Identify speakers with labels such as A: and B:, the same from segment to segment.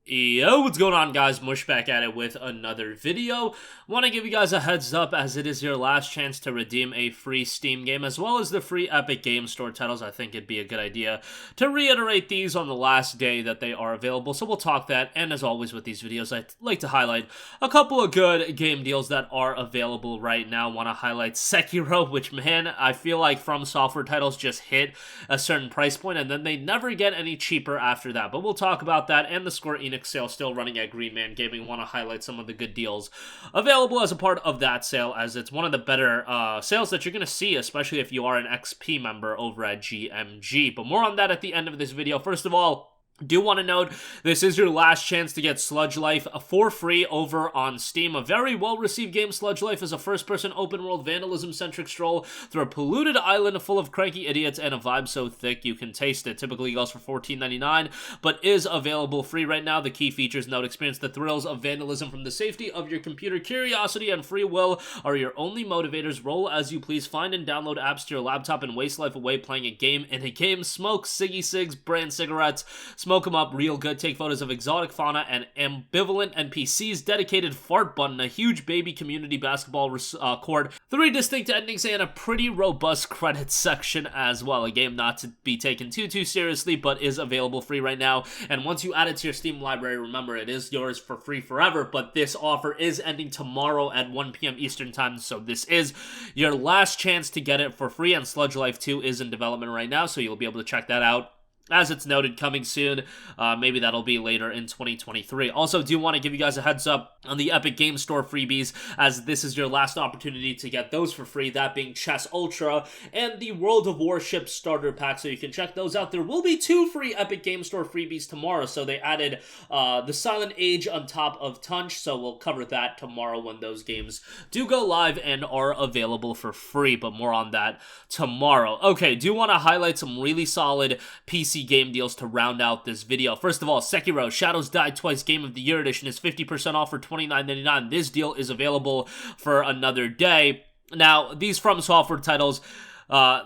A: Yo, what's going on, guys? Mush back at it with another video. Want to give you guys a heads up as it is your last chance to redeem a free Steam game as well as the free Epic Game Store titles. I think it'd be a good idea to reiterate these on the last day that they are available, so we'll talk that. And as always with these videos, I'd like to highlight a couple of good game deals that are available right now. Want to highlight Sekiro, which, man, I feel like From Software titles just hit a certain price point and then they never get any cheaper after that. But we'll talk about that, and the Square Enix sale still running at Green Man Gaming. Want to highlight some of the good deals available as a part of that sale, as it's one of the better sales that you're going to see, especially if you are an XP member over at GMG. But more on that at the end of this video. First of all, do want to note, this is your last chance to get Sludge Life for free over on Steam. A very well-received game. Sludge Life is a first-person open-world vandalism-centric stroll through a polluted island full of cranky idiots and a vibe so thick you can taste it. Typically goes for $14.99, but is available free right now. The key features: note, experience the thrills of vandalism from the safety of your computer. Curiosity and free will are your only motivators. Roll as you please. Find and download apps to your laptop and waste life away playing a game in a game. Smoke Siggy Sigs brand cigarettes. Smoke them up real good. Take photos of exotic fauna and ambivalent NPCs. Dedicated fart button. A huge baby community basketball court. 3 distinct endings and a pretty robust credits section as well. A game not to be taken too seriously, but is available free right now. And once you add it to your Steam library, remember, it is yours for free forever. But this offer is ending tomorrow at 1 p.m. Eastern time. So this is your last chance to get it for free. And Sludge Life 2 is in development right now, so you'll be able to check that out. As it's noted, coming soon. Maybe that'll be later in 2023. Also, do want to give you guys a heads up on the Epic Game Store freebies, as this is your last opportunity to get those for free, that being Chess Ultra and the World of Warships Starter Pack, so you can check those out. There will be 2 free Epic Game Store freebies tomorrow, so they added the Silent Age on top of Tunch, so we'll cover that tomorrow when those games do go live and are available for free, but more on that tomorrow. Okay, do want to highlight some really solid PC game deals to round out this video. First of all, Sekiro Shadows Die Twice Game of the Year Edition is 50% off for $29.99. This deal is available for another day. Now, these From Software titles,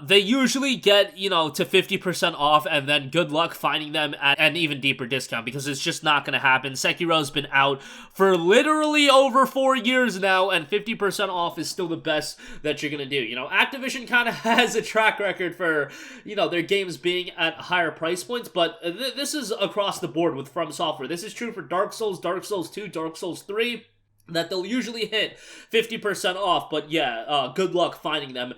A: they usually get, to 50% off, and then good luck finding them at an even deeper discount, because it's just not going to happen. Sekiro's been out for literally over 4 years now, and 50% off is still the best that you're going to do. Activision kind of has a track record for, their games being at higher price points, but this is across the board with From Software. This is true for Dark Souls, Dark Souls 2, Dark Souls 3, that they'll usually hit 50% off, but yeah, good luck finding them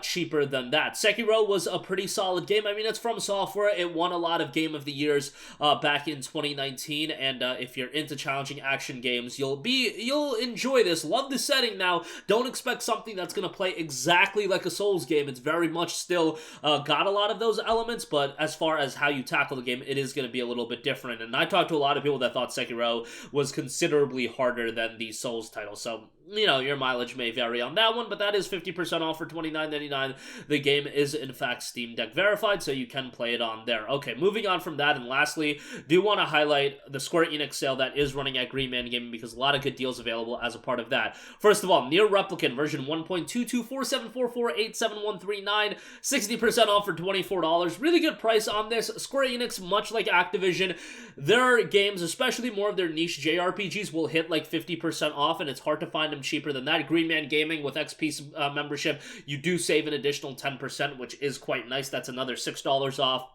A: cheaper than that. Sekiro was a pretty solid game. I mean, it's From Software. It won a lot of Game of the Years back in 2019, and if you're into challenging action games, you'll enjoy this. Love the setting. Now, don't expect something that's going to play exactly like a Souls game. It's very much still got a lot of those elements, but as far as how you tackle the game, it is going to be a little bit different, and I talked to a lot of people that thought Sekiro was considerably harder than the Souls title, so your mileage may vary on that one, but that is 50% off for $29.99. The game is in fact Steam Deck verified, so you can play it on there. Okay, moving on from that, and lastly, do want to highlight the Square Enix sale that is running at Green Man Gaming, because a lot of good deals available as a part of that. First of all, NieR Replicant version 1.22474487139, 60% off for $24. Really good price on this. Square Enix, much like Activision, their games, especially more of their niche JRPGs, will hit like 50% off, and it's hard to find them cheaper than that. Green Man Gaming with XP membership, you do save an additional 10%, which is quite nice. That's another $6 off,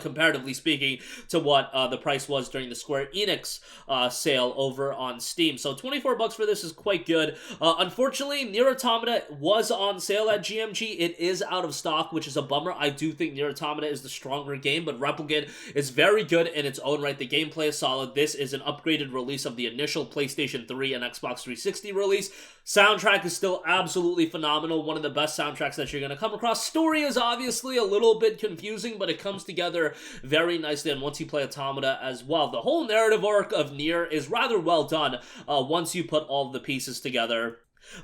A: comparatively speaking to what the price was during the Square Enix sale over on Steam. So $24 for this is quite good. Unfortunately, NieR Automata was on sale at GMG. It is out of stock, which is a bummer. I do think NieR Automata is the stronger game, but Replicant is very good in its own right. The gameplay is solid. This is an upgraded release of the initial PlayStation 3 and Xbox 360 release. Soundtrack is still absolutely phenomenal. One of the best soundtracks that you're going to come across. Story is obviously a little bit confusing, but it comes together very nicely, and once you play Automata as well, the whole narrative arc of NieR is rather well done once you put all the pieces together.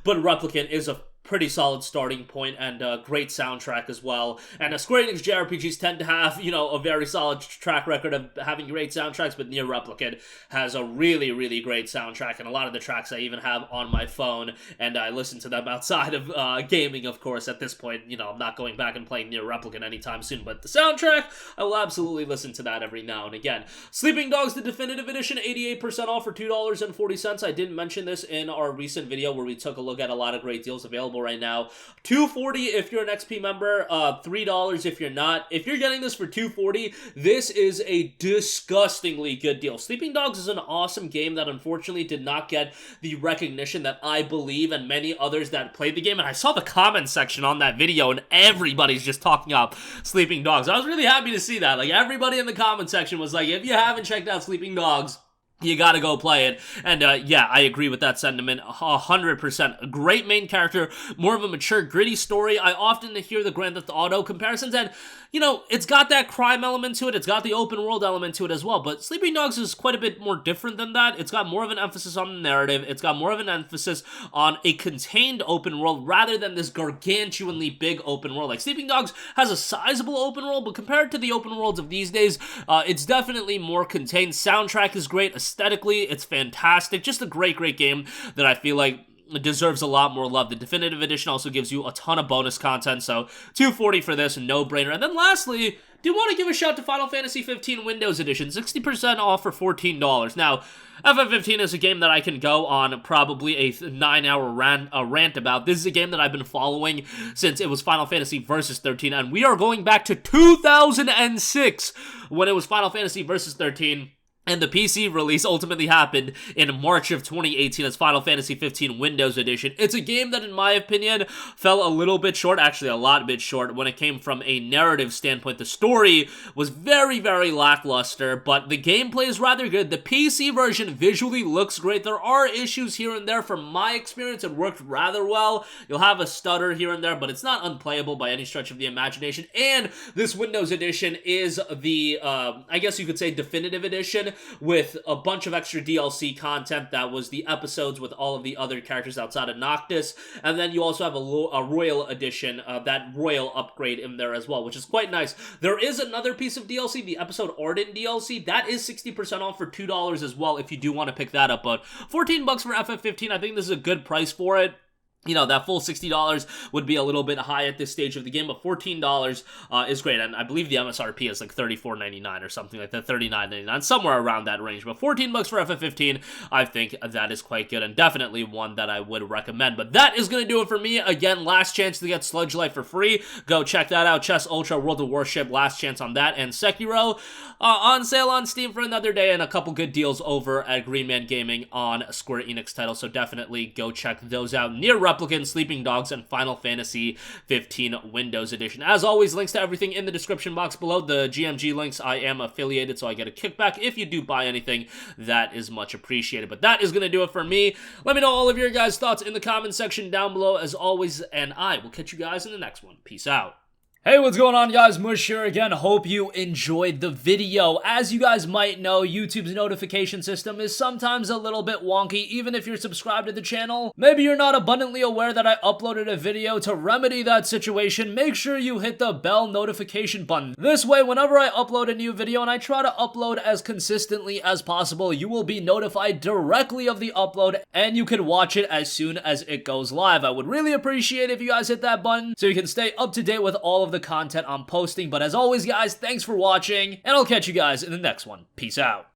A: But Replicant is a pretty solid starting point and a great soundtrack as well. And Square Enix JRPGs tend to have, you know, a very solid track record of having great soundtracks, but NieR Replicant has a really, really great soundtrack, and a lot of the tracks I even have on my phone, and I listen to them outside of gaming, of course. At this point, you know, I'm not going back and playing NieR Replicant anytime soon, but the soundtrack, I will absolutely listen to that every now and again. Sleeping Dogs, the Definitive Edition, 88% off for $2.40. I didn't mention this in our recent video where we took a look at a lot of great deals available right now. $2.40 if you're an XP member, $3 if you're not. If you're getting this for $2.40, this is a disgustingly good deal. Sleeping Dogs is an awesome game that unfortunately did not get the recognition that I believe and many others that played the game. And I saw the comment section on that video and everybody's just talking up Sleeping Dogs. I was really happy to see that. Like, everybody in the comment section was like, if you haven't checked out Sleeping Dogs, you gotta go play it. And yeah, I agree with that sentiment 100%. A great main character, more of a mature, gritty story. I often hear the Grand Theft Auto comparisons, and, you know, it's got that crime element to it. It's got the open world element to it as well. But Sleeping Dogs is quite a bit more different than that. It's got more of an emphasis on the narrative. It's got more of an emphasis on a contained open world rather than this gargantuanly big open world. Like, Sleeping Dogs has a sizable open world, but compared to the open worlds of these days, it's definitely more contained. Soundtrack is great. Aesthetically, it's fantastic. Just a great, great game that I feel like deserves a lot more love. The Definitive Edition also gives you a ton of bonus content, so $2.40 for this, no-brainer. And then lastly, do want to give a shout to Final Fantasy 15 Windows Edition, 60% off for $14. Now, FF15 is a game that I can go on probably a 9-hour rant about. This is a game that I've been following since it was Final Fantasy Versus 13, and we are going back to 2006 when it was Final Fantasy Versus 13. And the PC release ultimately happened in March of 2018 as Final Fantasy 15 Windows Edition. It's a game that, in my opinion, fell a little bit short, actually a lot bit short, when it came from a narrative standpoint. The story was very, very lackluster, but the gameplay is rather good. The PC version visually looks great. There are issues here and there. From my experience, it worked rather well. You'll have a stutter here and there, but it's not unplayable by any stretch of the imagination. And this Windows Edition is the, I guess you could say, Definitive Edition, with a bunch of extra DLC content that was the episodes with all of the other characters outside of Noctis, and then you also have a Royal Edition, that Royal upgrade in there as well, which is quite nice. There is another piece of DLC, the episode Ardent DLC, that is 60% off for $2 as well if you do want to pick that up, but $14 for FF15, I think this is a good price for it. You know, that full $60 would be a little bit high at this stage of the game, but $14 is great, and I believe the MSRP is like $34.99 or something like that, $39.99, somewhere around that range, but $14 for FF15, I think that is quite good, and definitely one that I would recommend. But that is going to do it for me. Again, last chance to get Sludge Life for free. Go check that out. Chess Ultra, World of Warship, last chance on that, and Sekiro on sale on Steam for another day, and a couple good deals over at Green Man Gaming on Square Enix titles, so definitely go check those out. NieR Replicant, Sleeping Dogs, and Final Fantasy 15 Windows Edition. As always, links to everything in the description box below. The GMG links, I am affiliated, so I get a kickback if you do buy anything. That is much appreciated. But that is going to do it for me. Let me know all of your guys' thoughts in the comment section down below, as always, and I will catch you guys in the next one. Peace out. Hey, what's going on, guys? Mush here again. Hope you enjoyed the video. As you guys might know, YouTube's notification system is sometimes a little bit wonky, even if you're subscribed to the channel. Maybe you're not abundantly aware that I uploaded a video. To remedy that situation, make sure you hit the bell notification button. This way, whenever I upload a new video, and I try to upload as consistently as possible, you will be notified directly of the upload, and you can watch it as soon as it goes live. I would really appreciate if you guys hit that button so you can stay up to date with all of the content I'm posting. But as always, guys, thanks for watching, and I'll catch you guys in the next one. Peace out.